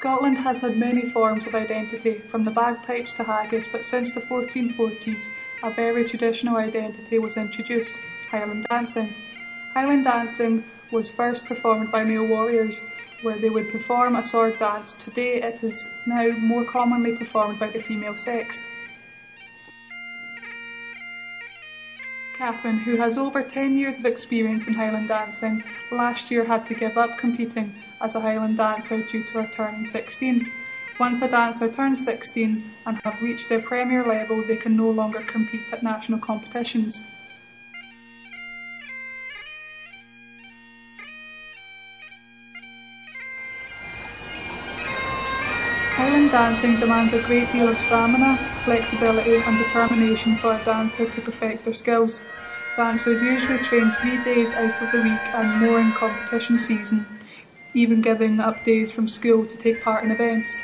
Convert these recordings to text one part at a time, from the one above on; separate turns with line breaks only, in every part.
Scotland has had many forms of identity, from the bagpipes to haggis, but since the 1440s, a very traditional identity was introduced: Highland dancing. Highland dancing was first performed by male warriors, where they would perform a sword dance. Today it is now more commonly performed by the female sex. Kathryn, who has over 10 years of experience in Highland dancing, last year had to give up competing as a Highland dancer due to her turning 16. Once a dancer turns 16 and have reached their premier level, they can no longer compete at national competitions. Highland dancing demands a great deal of stamina, flexibility and determination for a dancer to perfect their skills. Dancers usually train 3 days out of the week and more in competition season, even giving up days from school to take part in events.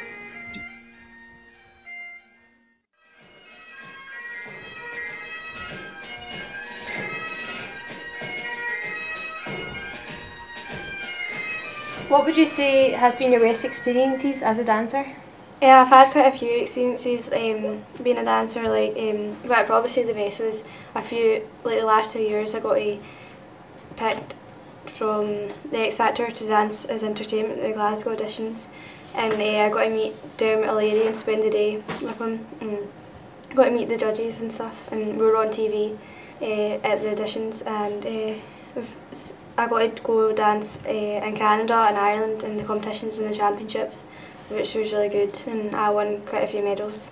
What would you say has been your best experiences as a dancer?
Yeah, I've had quite a few experiences being a dancer. But I'd probably say the best was the last 2 years I got picked from the X Factor to dance as entertainment at the Glasgow auditions, and I got to meet Dermot O'Leary and spend the day with him, and got to meet the judges and stuff, and we were on TV at the auditions, and I got to go dance in Canada and Ireland in the competitions and the championships, which was really good, and I won quite a few medals.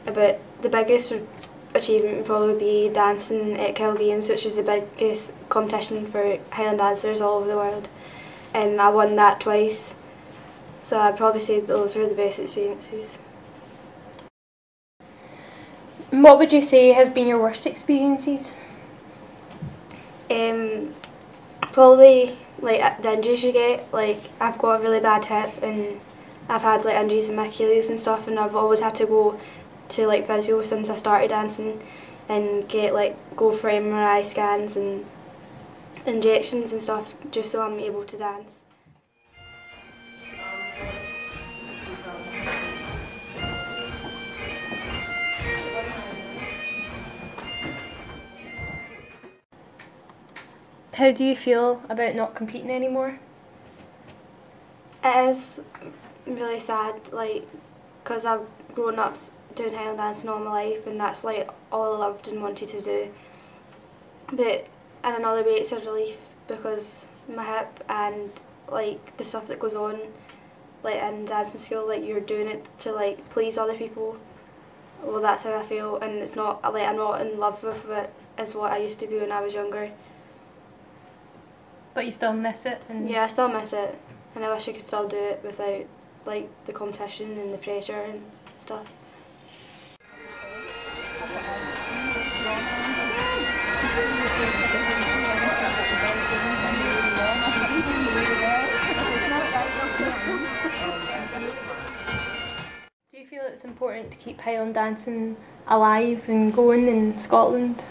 But the biggest achievement would probably be dancing at Games, which is the biggest competition for Highland dancers all over the world, and I won that twice, so I'd probably say those were the best experiences.
What would you say has been your worst experiences?
Probably the injuries you get. I've got a really bad hip, and I've had injuries in my Achilles and stuff, and I've always had to go to physio since I started dancing and go for MRI scans and injections and stuff just so I'm able to dance.
How do you feel about not competing anymore?
It is really sad, because I've grown up doing Highland dancing all my life, and that's all I loved and wanted to do. But in another way it's a relief, because my hip and the stuff that goes on in dancing school, you're doing it to please other people. Well, that's how I feel, and it's not I'm not in love with it as what I used to be when I was younger.
But you still miss it?
Yeah, I still miss it, and I wish I could still do it without the competition and the pressure and stuff.
Do you feel it's important to keep Highland dancing alive and going in Scotland?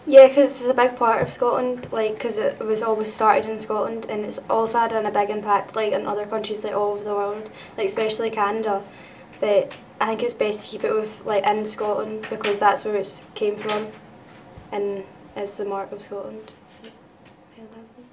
Yeah, because it's a big part of Scotland, because it was always started in Scotland, and it's also had a big impact in other countries all over the world, especially Canada. But I think it's best to keep it in Scotland, because that's where it came from, and it's the mark of Scotland. Highland dancing.